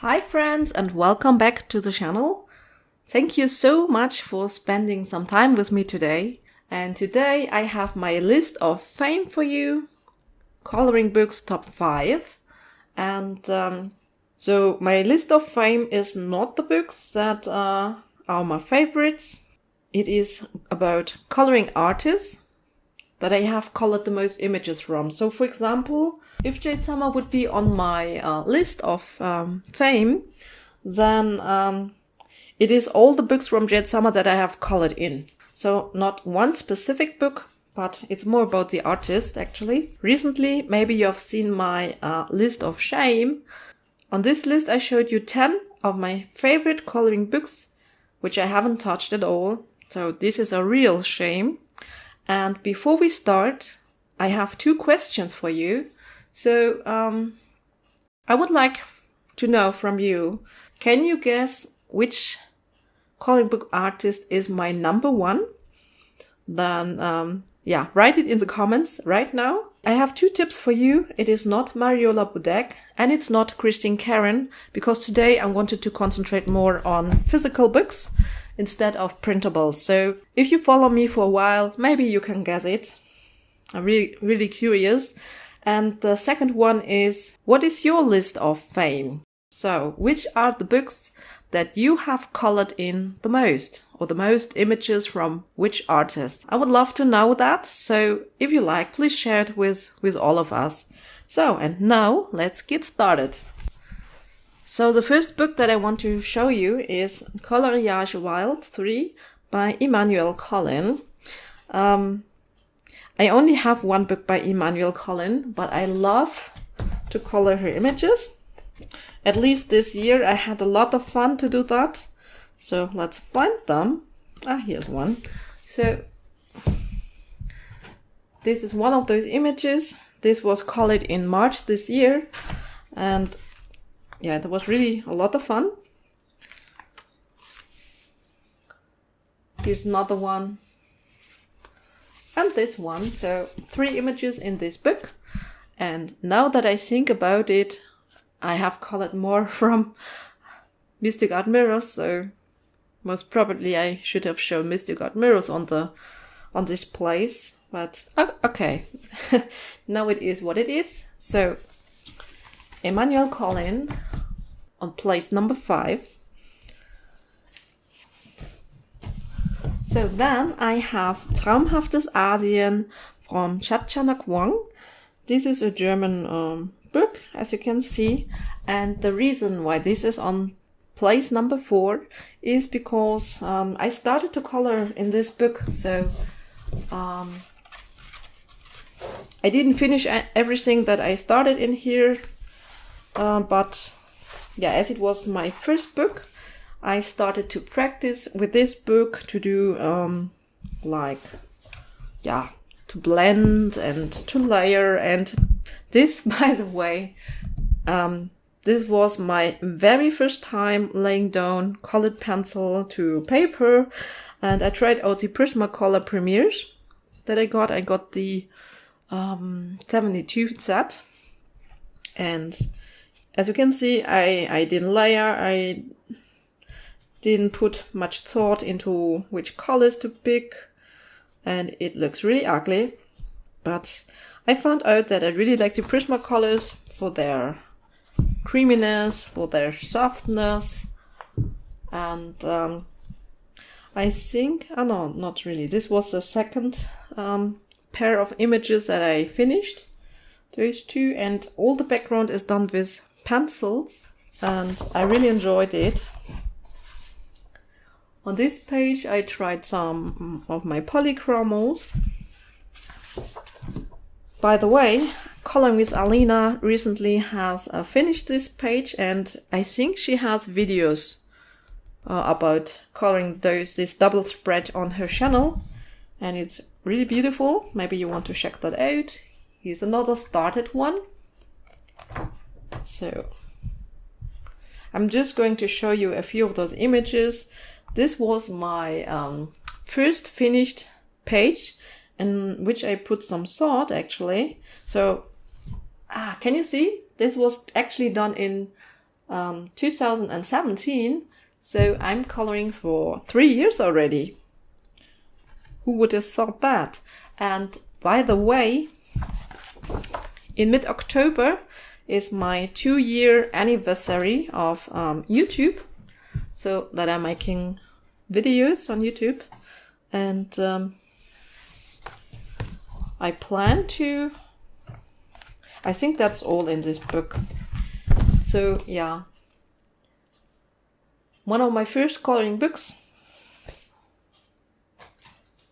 Hi friends and welcome back to the channel. Thank you so much for spending some time with me today. And today I have my list of fame for you, coloring books top 5. And so my list of fame is not the books that are my favorites. It is about coloring artists that I have colored the most images from. So for example, if Jade Summer would be on my list of fame, then it is all the books from Jade Summer that I have colored in. So not one specific book, but it's more about the artist actually. Recently, maybe you have seen my list of shame. On this list I showed you 10 of my favorite coloring books, which I haven't touched at all. So this is a real shame. And before we start, I have 2 questions for you. So I would like to know from you, can you guess which coloring book artist is my number 1? Then write it in the comments right now. I have 2 tips for you. It is not Mariola Budek and it's not Christine Karen, because today I wanted to concentrate more on physical books instead of printables. So if you follow me for a while, maybe you can guess it. I'm really curious. And the second one is, what is your list of fame? So which are the books that you have colored in the most, or the most images from which artist? I would love to know that. So if you like, please share it with all of us. So, and now let's get started. So the first book that I want to show you is Coloriage Wild 3 by Emmanuel Collin. I only have one book by Emmanuel Collin, but I love to color her images. At least this year I had a lot of fun to do that. So let's find them. Here's one. So this is one of those images. This was colored in March this year. And yeah, that was really a lot of fun. Here's another one. And this one. So 3 images in this book. And now that I think about it, I have colored more from Mystic Art Mirrors. So most probably I should have shown Mystic Art Mirrors on this place. But okay, now it is what it is. So Emmanuel Collin on place number 5. So then I have Traumhaftes Asien from Chatchanak Wang. This is a German book, as you can see. And the reason why this is on place number 4 is because I started to color in this book. So I didn't finish everything that I started in here. But yeah, as it was my first book, I started to practice with this book to do to blend and to layer. And this, by the way, this was my very first time laying down colored pencil to paper. And I tried out the Prismacolor Premieres that I got. I got the 72 set. And as you can see, I didn't layer. I didn't put much thought into which colors to pick. And it looks really ugly. But I found out that I really like the Prismacolors for their creaminess, for their softness. And I think, no, not really. This was the second pair of images that I finished. Those 2, and all the background is done with pencils. And I really enjoyed it. On this page I tried some of my polychromos. By the way, Coloring with Alina recently has finished this page, and I think she has videos about coloring this double spread on her channel, and it's really beautiful. Maybe you want to check that out. Here's another started one. So I'm just going to show you a few of those images. This was my first finished page, in which I put some thought actually. So can you see? This was actually done in 2017. So I'm coloring for 3 years already. Who would have thought that? And by the way, in mid-October is my 2-year anniversary of YouTube. So that I'm making videos on YouTube. And I plan to... I think that's all in this book. So yeah. One of my first coloring books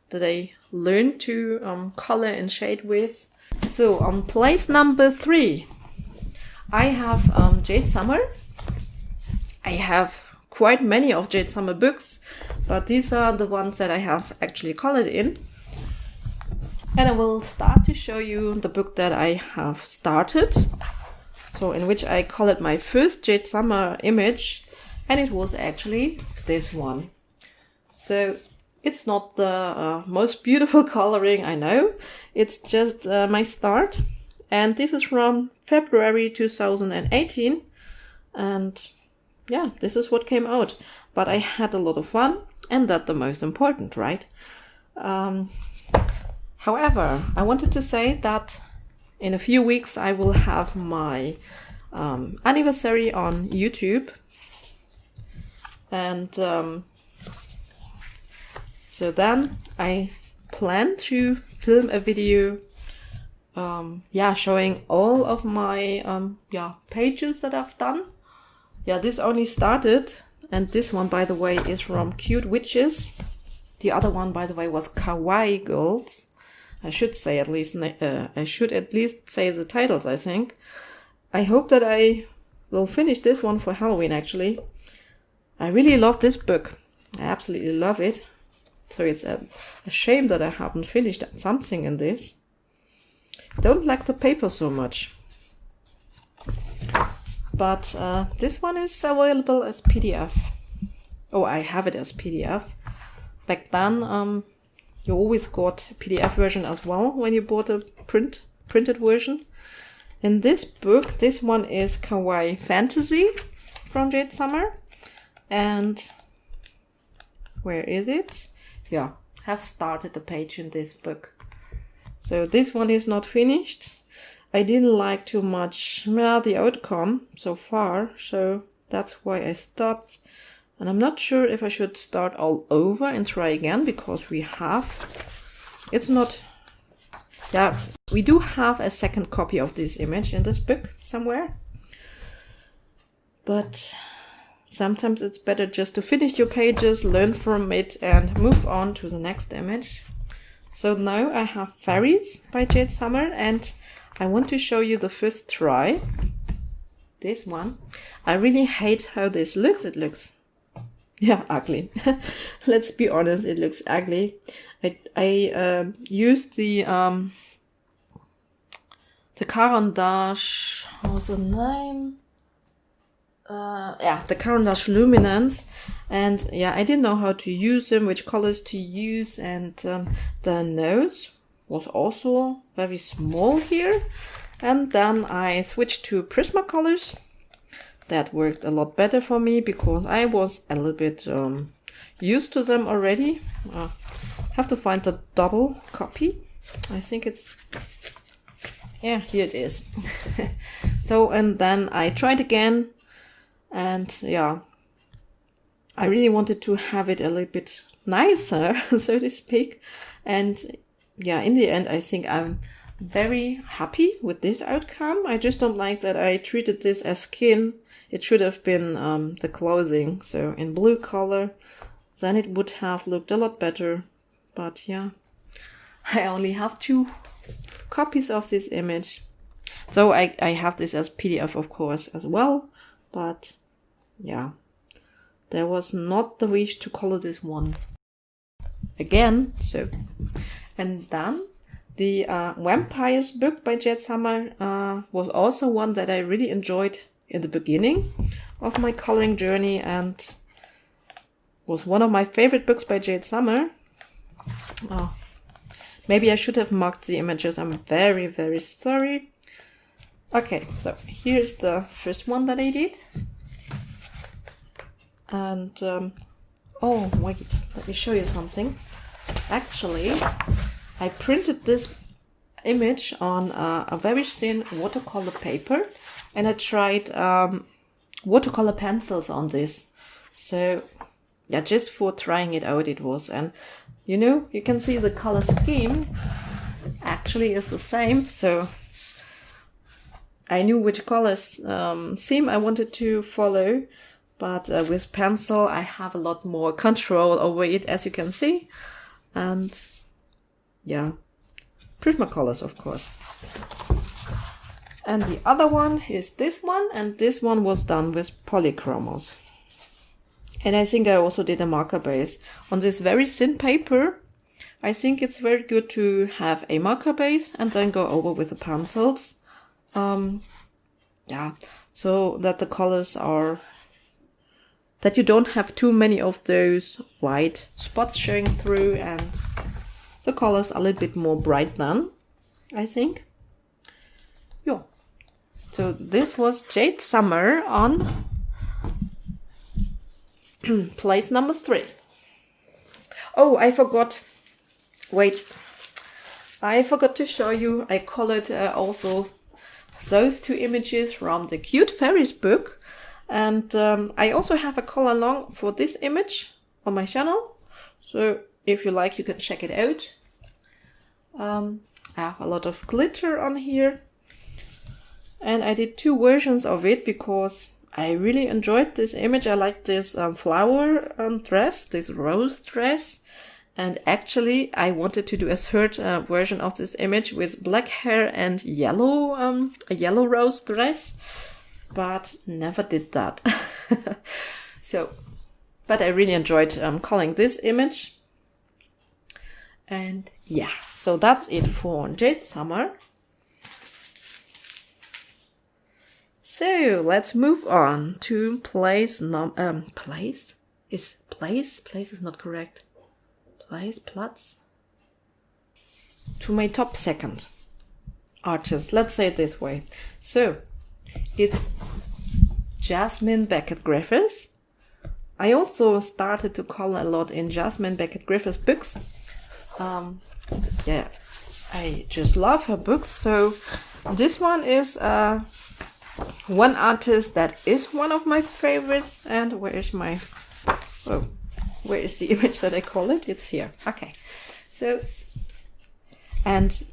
that I learned to color and shade with. So on place number 3, I have Jade Summer. I have quite many of Jade Summer books, but these are the ones that I have actually colored in. And I will start to show you the book that I have started. So in which I colored my first Jade Summer image, and it was actually this one. So it's not the most beautiful coloring, I know. It's just my start. And this is from February 2018. And yeah, this is what came out. But I had a lot of fun, and that's the most important, right? However, I wanted to say that in a few weeks I will have my anniversary on YouTube. And so then I plan to film a video showing all of my pages that I've done. Yeah, this only started, and this one, by the way, is from Cute Witches. The other one, by the way, was Kawaii Girls. I should at least say the titles, I think. I hope that I will finish this one for Halloween, actually. I really love this book. I absolutely love it. So it's a shame that I haven't finished something in this. I don't like the paper so much. But this one is available as PDF. Oh, I have it as PDF. Back then, you always got a PDF version as well when you bought a printed version. In this book, this one is Kawaii Fantasy from Jade Summer. And where is it? Yeah, have started the page in this book. So this one is not finished. I didn't like too much the outcome so far, so that's why I stopped. And I'm not sure if I should start all over and try again, because we do have a second copy of this image in this book somewhere. But sometimes it's better just to finish your pages, learn from it, and move on to the next image. So now I have Fairies by Jade Summer, and I want to show you the first try. This one. I really hate how this looks. It looks, ugly. Let's be honest, it looks ugly. I used the Caran d'Ache, how's the name? The Caran d'Ache Luminance, and I didn't know how to use them, which colors to use, and the nose was also very small here. And then I switched to Prismacolors. That worked a lot better for me because I was a little bit used to them already. Have to find the double copy. I think it's, here it is. So, and then I tried again, and I really wanted to have it a little bit nicer, so to speak. And in the end, I think I'm very happy with this outcome. I just don't like that I treated this as skin. It should have been the clothing, so in blue color. Then it would have looked a lot better. But I only have 2 copies of this image. So I have this as PDF, of course, as well. But there was not the wish to color this one again. So, and then the Vampires book by Jade Summer was also one that I really enjoyed in the beginning of my coloring journey, and was one of my favorite books by Jade Summer. Maybe I should have marked the images. I'm very, very sorry. Okay, so here's the first one that I did. And oh wait, let me show you something. Actually, I printed this image on a very thin watercolor paper, and I tried watercolor pencils on this. So yeah, just for trying it out it was. And you know, you can see the color scheme actually is the same. So I knew which colors theme I wanted to follow, but with pencil I have a lot more control over it, as you can see. And yeah, Prismacolors, of course. And the other one is this one, and this one was done with polychromos. And I think I also did a marker base on this very thin paper. I think it's very good to have a marker base and then go over with the pencils. Yeah, so that the colors are, that you don't have too many of those white spots showing through, and the colors are a little bit more bright then, I think. Yeah. So this was Jade Summer on place number 3. Oh, I forgot. Wait. I forgot to show you. I colored also those 2 images from the Cute Fairies book. And I also have a color along for this image on my channel. So if you like, you can check it out. I have a lot of glitter on here. And I did 2 versions of it because I really enjoyed this image. I like this flower dress, this rose dress. And actually, I wanted to do a third version of this image with black hair and yellow, a yellow rose dress. But never did that. So, but I really enjoyed coloring this image. And yeah, so that's it for Jade Summer. So let's move on to place place? Is place? Place is not correct. Platz. To my top 2nd artist. Let's say it this way. So it's Jasmine Beckett Griffiths. I also started to color a lot in Jasmine Beckett Griffiths books. Yeah, I just love her books. So this one is one artist that is one of my favorites. And where is my... Oh, where is the image that I call it? It's here. Okay. So, and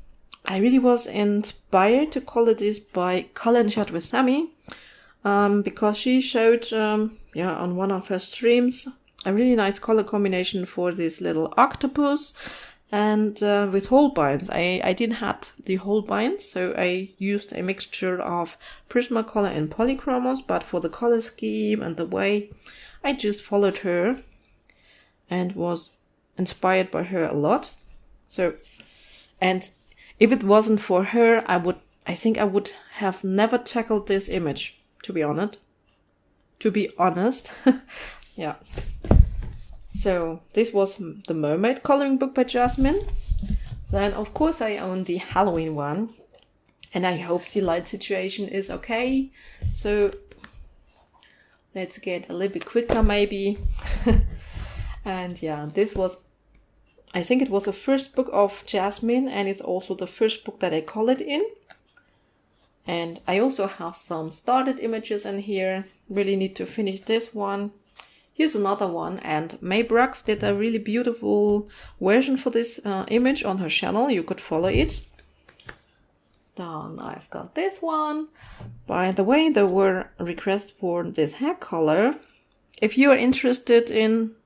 I really was inspired to color this by Color and Chat with Sammy, because she showed, on one of her streams, a really nice color combination for this little octopus, and with Holbeins. I didn't have the Holbeins, so I used a mixture of Prismacolor and polychromos, but for the color scheme and the way, I just followed her and was inspired by her a lot. So, and if it wasn't for her, I think I would have never tackled this image, to be honest. Yeah. So this was the Mermaid coloring book by Jasmine. Then of course I own the Halloween one, and I hope the light situation is okay. So let's get a little bit quicker maybe. And yeah, this was, I think it was the first book of Jasmine, and it's also the first book that I colored in. And I also have some started images in here. Really need to finish this one. Here's another one, and May Brooks did a really beautiful version for this image on her channel. You could follow it. Then I've got this one. By the way, there were requests for this hair color. If you are interested in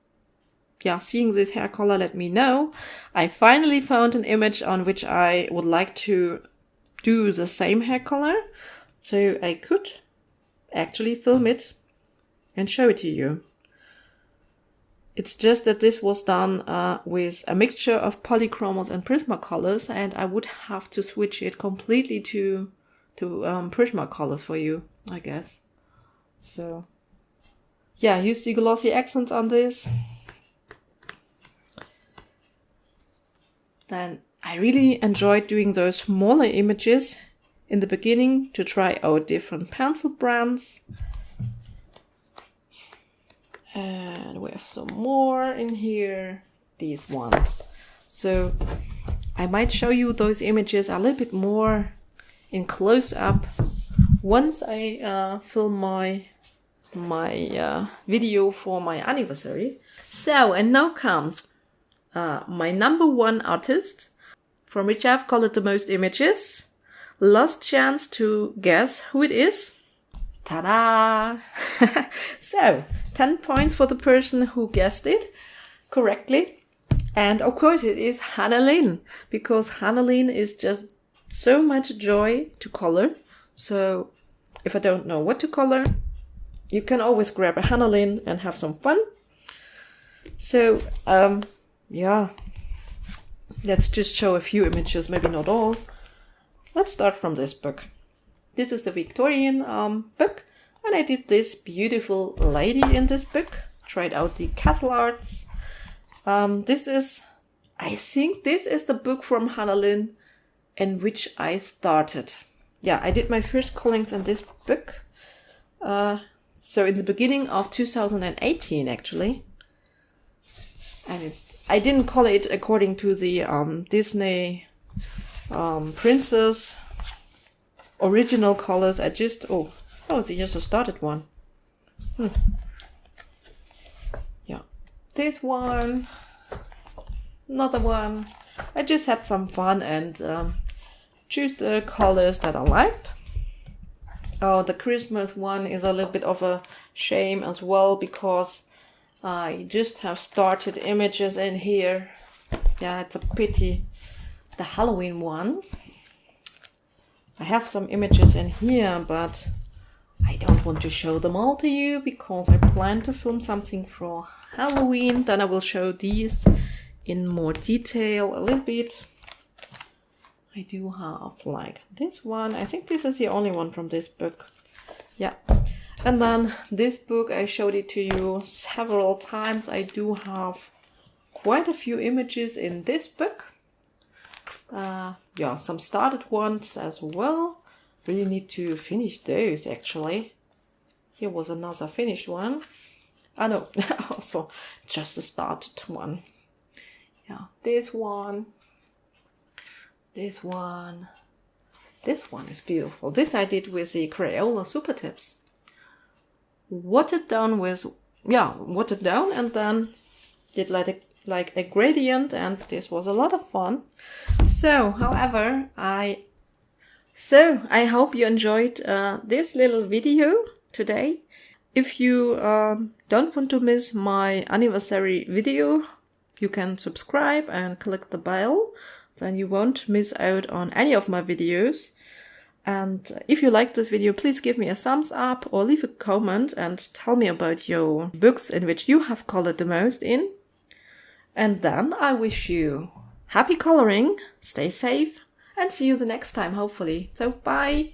seeing this hair color, let me know. I finally found an image on which I would like to do the same hair color, so I could actually film it and show it to you. It's just that this was done with a mixture of polychromos and Prismacolors, and I would have to switch it completely to Prismacolors for you, I guess. So yeah, use the glossy accents on this. Then I really enjoyed doing those smaller images in the beginning to try out different pencil brands. And we have some more in here, these ones. So I might show you those images a little bit more in close-up once I film my video for my anniversary. So, and now comes my number one artist, from which I've colored the most images. Last chance to guess who it is. Ta-da! So, 10 points for the person who guessed it correctly. And of course it is Hannah Lynn, because Hannah Lynn is just so much joy to color. So if I don't know what to color, you can always grab a Hannah Lynn and have some fun. So, yeah, let's just show a few images, maybe not all. Let's start from this book. This is the Victorian book, and I did this beautiful lady in this book. Tried out the castle arts. I think this is the book from Hannah Lynn in which I started. Yeah, I did my first colorings in this book. So in the beginning of 2018, actually. And I didn't color it according to the Disney Princess original colors. I just, it's just a started one. Yeah, this one, another one. I just had some fun and choose the colors that I liked. Oh, the Christmas one is a little bit of a shame as well, because I just have started images in here. Yeah, it's a pity. The Halloween one, I have some images in here, but I don't want to show them all to you because I plan to film something for Halloween. Then I will show these in more detail a little bit. I do have like this one. I think this is the only one from this book. Yeah. And then this book, I showed it to you several times. I do have quite a few images in this book. Yeah, some started ones as well. Really need to finish those actually. Here was another finished one. No, also just a started one. Yeah, this one. This one is beautiful. This I did with the Crayola Super Tips. Watered down and then did like a gradient, and this was a lot of fun. So, however, I hope you enjoyed this little video today. If you don't want to miss my anniversary video, you can subscribe and click the bell. Then you won't miss out on any of my videos. And if you like this video, please give me a thumbs up or leave a comment and tell me about your books in which you have colored the most in. And then I wish you happy coloring, stay safe, and see you the next time, hopefully. So, bye!